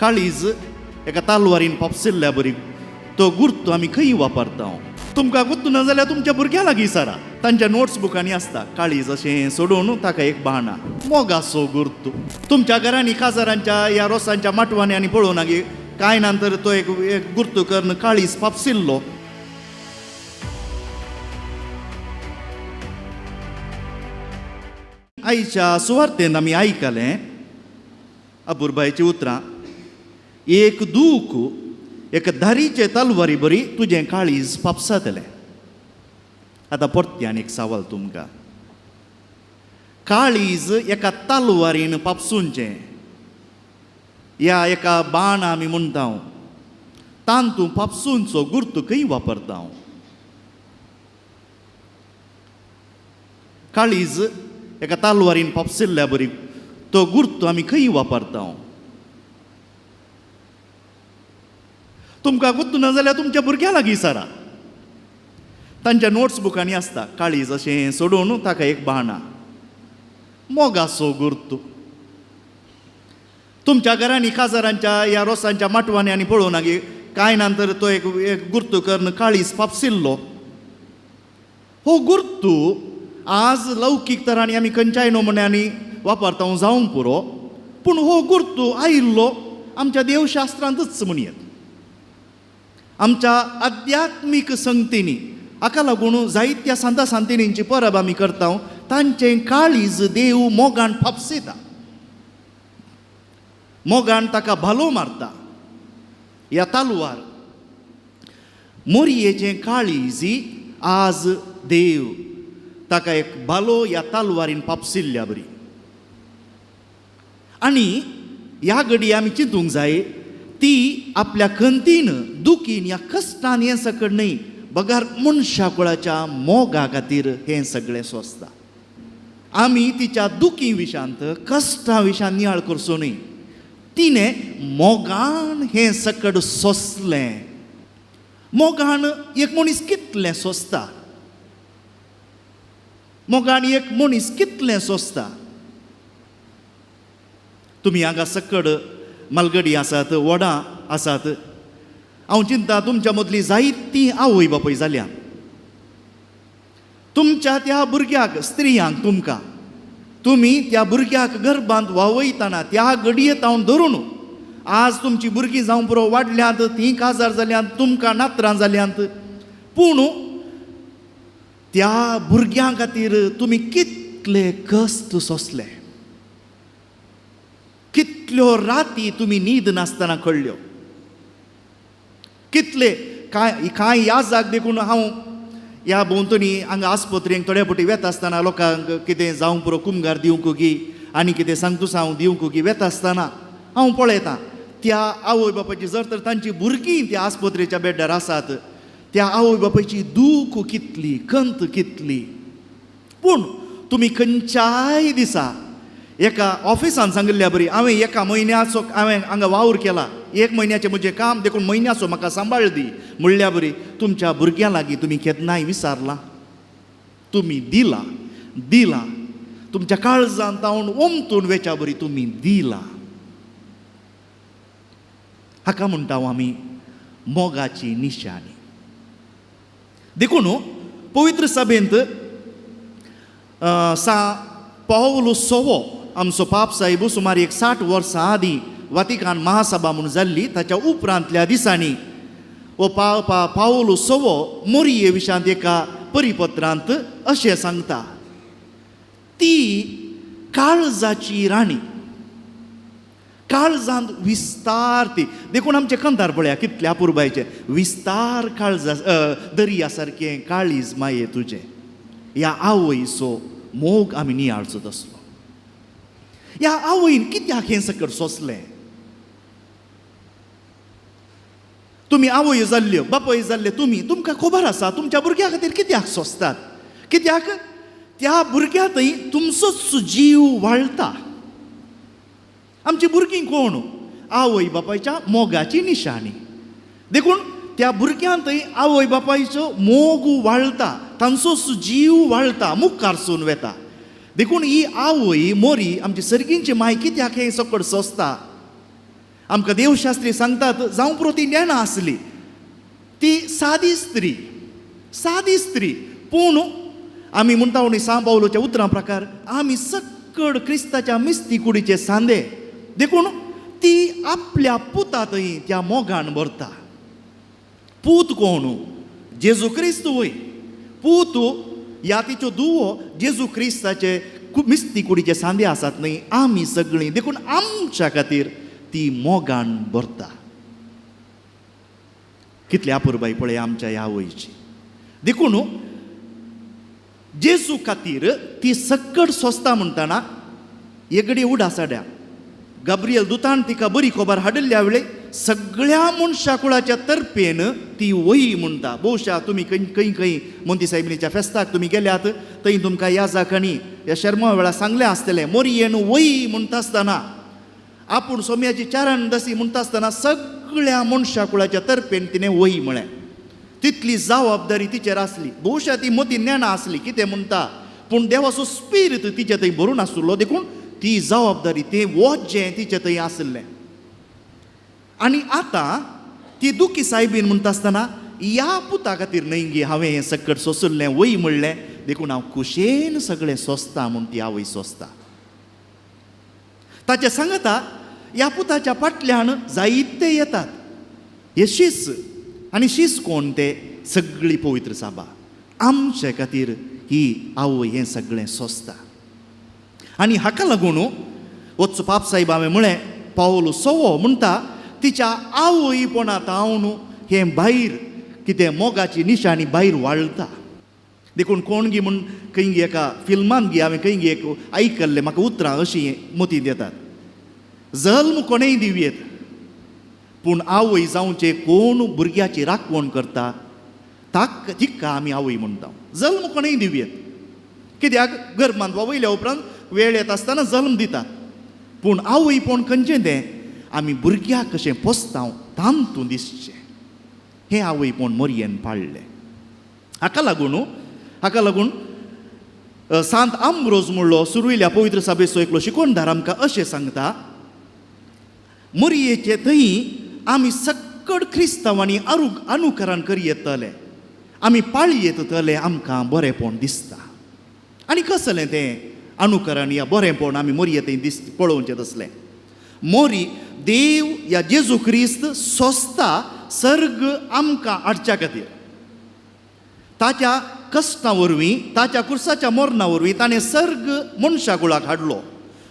काळीज एका तालवारीन पापसिल्ल्या बरी तो गुर्त आमी खंय वापरता. तुमकां गुर्त ना जाल्यार तुमच्या भुरग्यां लागीं विचारा. तांच्या नोट्स बुकांनी आसता काळीज अशें सोडून ताका एक बाणा मोगाचो गुर्त. तुमच्या घरांनी काजारांच्या या रोसांच्या माटवांनी आनी पळोवं नागे कांय नंतर तो एक गुर्त करून काळीज पापसिल्लो. आईच्या सुवार्थेन आमी आयकलें अपुरबायेचीं उतरां. एक दूख एक धारीचे तलवारी बरी तुजें काळीज पापसातलें. आतां परत्यान एक सवाल तुमकां. काळीज एका तलवारीन पापसूंचें या एका बाण आमी म्हणटा तांतू पापसूंचो गुर्त खंय वापरता. काळीज एका तालवारीन पापसिल्ल्या बरी तो गुर्त आमी खंय वापरता. तुमकां गुर्त ना जाल्यार तुमच्या भुरग्यां लागीं विचारा. तांच्या नोट्स बुकांनी आसता काळीज अशें सोडून ताका एक बाणा मोगाचो गुर्त. तुमच्या घरांनी काजारांच्या या रोसांच्या माटवांनी आनी पळोवं नागे कांय नंतर तो एक गुर्त करून काळीज पापसिल्लो. हो गुर्त आज लौकीक तरांनी आमी खंयच्याय नमुन्यांनी वापरता जावंक पुरो. पूण हो गुर्त आयिल्लो आमच्या देवशास्त्रांतच म्हणयात. आमच्या आध्यात्मीक संगतींनी हाका लागून जायत्या सांता सांतिणींची परब आमी करता. तांचें काळीज देव मोगान फापसिता. मोगान ताका भालो मारता. ह्या तालवार मोरयेचें काळीज आज देव ताका एक भालो ह्या तालवारीन पापसिल्ल्या बरी. आनी ह्या घडी आमी चिंतूंक जाय ती आपल्या खंतीन दुखीन या कश्टान हें सकट न्हय बगार मनशा कुळाच्या मोगा खातीर हें सगळें सोंसता. आमी तिच्या दुखी विशांत कश्टा विशांत नियाळ करचो न्हय. तिणें मोगान हें सकट सोंसलें. मोगान एक मनीस कितलें सोंसता. मोगान एक मनीस कितलें सोंसता. तुमी हांगा सकड मलगडी आसात वडां आसात. हांव चिंता तुमच्या मदलीं जायतीं आवय बापूय जाल्या. तुमच्या त्या भुरग्याक स्त्रियांक तुमकां तुमी त्या भुरग्याक गर्भांत वावयतना त्या घडयेंत हांव धरून आज तुमची भुरगीं जावं पुरो वाडल्यांत तीं काजार जाल्यांत तुमकां नात्रां जाल्यांत. पूण त्या भुरग्यां खातीर तुमी कितले कश्ट सोंसले. कितल्यो राती तुमी न्हीद नासतना कळ्ळ्यो. कितले कांय ह्या जाग देखून हांव ह्या भोंवतणी हांगा आस्पत्रेक थोड्या फावटी वेता आसतना लोकांक कितें जावं पुरो कुमगार दिवंक गी आनी कितें सांगतुसांव दिवंक गी वेता आसतना हांव पळयतां त्या आवय बापायची जर तर तांची भुरगीं त्या आस्पत्रेच्या बेड्डार आसात त्या आवय बापायची दूख कितली खंत कितली. पूण तुमी खंयच्याय दिसा एका ऑफिसान सांगिल्ल्या बरी हांवें एका म्हयन्याचो हांवें हांगा वावर केला 1 म्हयन्याचें म्हजें काम देखून म्हयन्याचो म्हाका सांबाळ दी म्हणल्या बरी तुमच्या भुरग्यां लागीं तुमी केन्नाय विचारलां. तुमी दिलां तुमच्या काळजांत तावन ओमतून वेच्या बरी तुमी दिलां. हाका म्हणटा आमी मोगाची निशाणी. देखून पवित्र सभेंत पावलो सवो आमचो पाप साहेब सुमार 60 वर्सां आदीं वातिकान महासभा म्हणून जाल्ली. ताच्या उपरांतल्या दिसांनी हो पावलो सवो मोरये विशांत एका परिपत्रांत अशें सांगता. ती काळजाची राणी. काळजांत विस्तार ती देखून आमचे खंतार पळया कितले अपुरबायचे विस्तार काळजा दर्या सारकें काळीज माये तुजें. ह्या आवयचो मोग आमी नियाळचो तसलो. ह्या आवयन कित्याक हें सकट सोंसलें. तुमी आवय जाल्ल्यो बापय जाल्ले तुमकां खबर आसा तुमच्या भुरग्या खातीर कित्याक सोंसतात. कित्याक त्या भुरग्या थंय तुमचोच जीव वाळटा. आमची भुरगीं कोण आवय बापायच्या मोगाची निशाणी. देखून त्या भुरग्यां थंय आवय बापायचो मोग वाळटा तांचो जीव वाळटा मुखार सून वेता. देखून ही आवय मोरी आमची सर्गींची माय कित्याक हें सकट सोंसता. आमकां देवशास्त्री सांगतात जावं पुरो ती नेणा आसली, ती सादी स्त्री पूण आमी म्हणटा उणी सांब पावलोच्या उतरां प्रकार आमी सक्कड क्रिस्ताच्या मिस्ती कुडीचे सांदे देखून ती आपल्या पुता थंय त्या मोगान भरता. पूत कोण? जेजू क्रिस्त वय. पूत ह्या तिच्यो धुवो जेजू क्रिस्ताचे मिस्ती कुडीचे सांदे आसात न्हय, आमी सगळीं देखून आमच्या खातीर ती मोगान भरता. कितली अपुरबाई पळय आमच्या ह्या वयची. देखून जेजू खातीर ती सक्कड सोंसता म्हणटना एगडी उडासाड्या गब्रियल दुतान तिका बरी खबर हाडल्या वेळे सगळ्या मनशा कुळाच्या तर्फेन ती वही म्हणटा. भोवशा तुमी खंय मोंती सायबिणीच्या फेस्ताक तुमी गेल्यात थंय तुमकां याजाकांनी ह्या शर्मा वेळा सांगलें आसतलें मोरयेन वही म्हणटा आसतना आपूण सोम्याची चारण दसी म्हणटा आसतना सगळ्या मनशा कुळाच्या तर्फेन तिणें वही म्हळें. तितली जबाबदारी तिचेर आसली. भोवशा ती मोती नेणा आसली कितें म्हणटा, पूण देवाचो स्पिरीट तिचे थंय भरून आसलो देखून ती जबाबदारी तें वोजें तिचे थंय आसलें. आनी आतां ती दुखी सायबीन म्हणटा आसतना ह्या पुता खातीर न्हय गे हांवें हें सकट सोंसुल्लें वय म्हणलें देखून हांव खुशेन सगळें सोंसता म्हूण ती आवय सोंसता. ताचे सांगता ह्या पुताच्या फाटल्यान जायते येतात. हे शीस आनी शीस कोण ते सगळी पवित्र सभा. आमचे खातीर ही आवय हें सगळें सोंसता. आनी हाका लागून वचचो पाप साहेब हांवें म्हळें पावलो सवो म्हणटा तिच्या आवयपणांत हांव न्हू हें भायर कितें मोगाची निशाणी भायर वाळटा. देखून कोण गी म्हूण खंय गी एका फिल्मान गी हांवें खंय गी एक आयकल्लें म्हाका उतरां अशीं मोती देतात. जल्म कोणेय दिवयेत पूण आवय जावचे कोण भुरग्याची राखवण करता तिका आमी आवय म्हणटा. जल्म कोणेय दिवयेत कित्याक गर्भांत वा वयल्या उपरांत वेळ येता आसतना जल्म दितात, पूण आवयपण खंयचें तें आमी भुरग्याक कशें पोसता तांतूं दिसचें हें आवयपण मोरयेन पाळलें. हाका लागून सांत आंब्रोज म्हणलो सुरविल्ल्या पवित्र सभेचो एकलो शिकोणदार आमकां अशें सांगता मोरयेचे थंय आमी सक्कड क्रिस्तांवांनी अनुकरण करी येतले, आमी पाळी येतले आमकां बरेंपण दिसता. आनी कसलें तें अनुकरण या बरेंपण आमी मोरये थंय पळोवचें तसलें. मोरी देव या जेजू क्रिस्त सोंसता सर्ग आमकां हाडच्या खातीर. ताच्या कश्टां वरवीं ताच्या कुर्साच्या मरणा वरवीं ताणें सर्ग मनशा कुळाक हाडलो.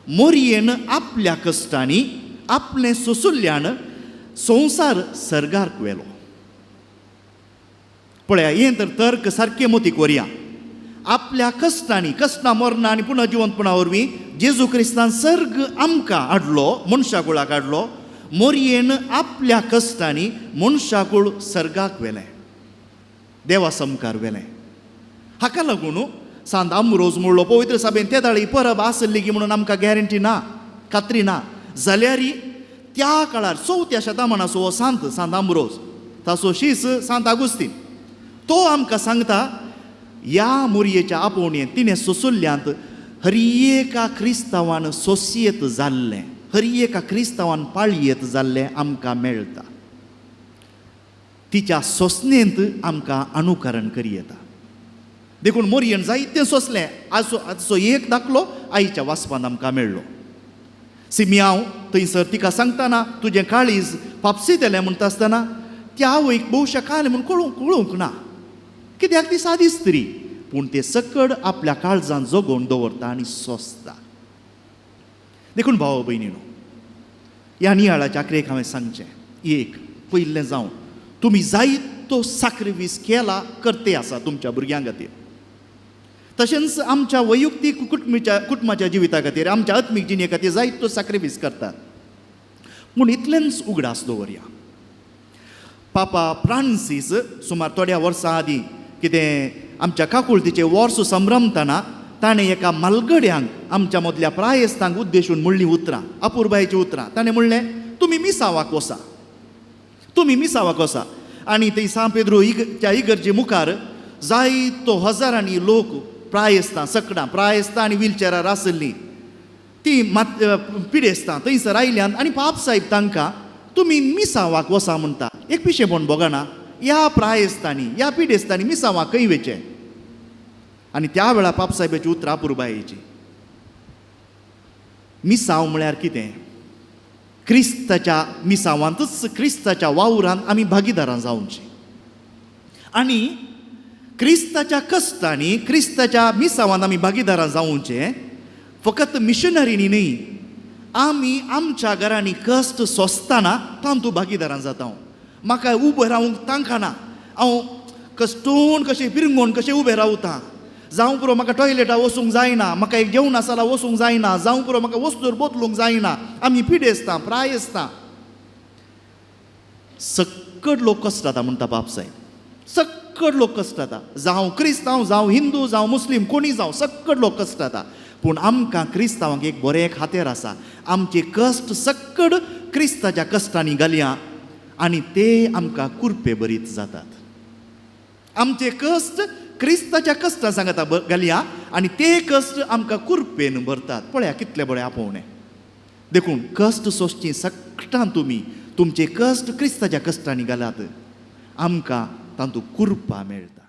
मोरयेन आपल्या कश्टांनी आपलें सोंसुल्ल्यान संवसार सर्गाक व्हेलो. पळया हें तर तर्क सारकें मोतीक वरया. आपल्या कश्टां मरणा आनी पुनर्जिवंतपणा वरवीं जेजू क्रिस्तान सर्ग आमकां हाडलो, मनशा कुळाक हाडलो. मोरयेन आपल्या कश्टांनी मनशा कुळ सर्गाक व्हेलें, देवा समकार व्हेलें. हाका लागून सांत आंब्रोज म्हणलो पवित्र सभेन ते दाळी परब आसली की म्हणून आमकां गॅरंटी ना, खात्री ना जाल्यार त्या काळार 4थ्या शतमानाचो हो सांत आंब्रोज ताचो शीस सांत आगुस्तीन तो आमकां सांगता ह्या मोरयेच्या आपोवणेंत तिणें सोंसुल्ल्यांत हरिएका क्रिस्तांवान सोंसयेत जाल्लें, हरिएका क्रिस्तांवान पाळयेत जाल्लें आमकां मेळटा. तिच्या सोंसणेंत आमकां अनुकरण करी येता. देखून मोरयेन जायतें सोंसलें आजचो एक दाखलो आईच्या वासपान आमकां मेळ्ळो. सिमियांव थंयसर तिका सांगतना तुजें काळीज पापसितेलें म्हणटा आसतना त्या आवयक भोवशा कालें म्हूण कळोवंक ना, कित्याक ती सादी स्त्री, पूण ते सकड आपल्या काळजांत जगोवन दवरता आनी सोंसता. देखून भाव भयणीनो ह्या नियाळाच्या आखरेक हांवें सांगचें एक पयलें जावन तुमी जायतो साक्रिफीस केला करते आसा तुमच्या भुरग्यां खातीर. तशेंच आमच्या वैयक्तीक कुटुंबाच्या जिविता खातीर आमच्या आत्मीक जिणे खातीर जायतो साक्रिफीस करतात. पूण इतलेंच उगडास दवरया. पापा फ्रांसीस सुमार थोड्या वर्सां आदीं कितें आमच्या काकुळतीचें वर्स संभ्रमतना ताणें एका मालगड्यांक आमच्या मदल्या प्रायस्तांक उद्देशून म्हणलीं उतरां, अपुरबायेचीं उतरां. ताणें म्हणलें तुमी मिसावाक वसा, तुमी मिसावाक वसा. आनी थंय सा पेद्रोच्या इगर्जे मुखार जायतो हजारांनी लोक प्रायस्तां सकडां प्रायस्तां आनी व्हिलचॅरार आसलीं ती पिडेस्तां थंयसर आयल्यान आनी बाब साहेब तांकां तुमी मिसावाक वसा म्हणटा. एक पिशेपण बोगना ह्या प्रायस्तांनी ह्या पिडेस्तांनी मिसावाक खंय वेचें. आनी त्या वेळार बाब साहेबाची उतरां पुरबायेची. मिसाव म्हळ्यार कितें? क्रिस्ताच्या मिसावांतच क्रिस्ताच्या वावरांत आमी भागीदारां जावचीं आनी क्रिस्ताच्या कश्टांनी क्रिस्ताच्या मिसावांत आमी भागीदारां जावचें. फकत मिशनरीनी न्ही, आमी आमच्या घरांनी कश्ट सोंसतना तांतूं भागीदारां जाता. हांव म्हाका उबें रावंक तांकां ना. हांव कश्टून कशें पिरंगोवन कशें उबें रावतां. जावं पुरो म्हाका टॉयलेटार वचूंक जायना, म्हाका एक जेवणा साला वचूंक जायना, जावं पुरो म्हाका वस्तूर बोतलूंक जायना. आमी पिडेस्तां प्रायस्तां सक्कड लोक कश्ट जाता म्हणटा बाब साहेब. सक्कड लोक कश्ट जाता. जावं क्रिस्तांव जावं हिंदू जावं मुस्लीम कोणी जावं सक्कड लोक कश्ट जाता. पूण आमकां क्रिस्तांवांक एक बरें खातेर आसा. आमचे कश्ट सक्कड क्रिस्ताच्या कश्टांनी घालया आनी ते आमकां कुरपे बरीत जातात. आमचे कश्ट क्रिस्ताच्या कश्टां सांगता घालया आनी ते कश्ट आमकां कुरपेन भरतात. पळया कितले बरें आपोवणें. देखून कश्ट सोंसचीं सक्टां तुमी तुमचे कश्ट क्रिस्ताच्या कश्टांनी घालात. आमकां तातूंत कुरपा मेळटा.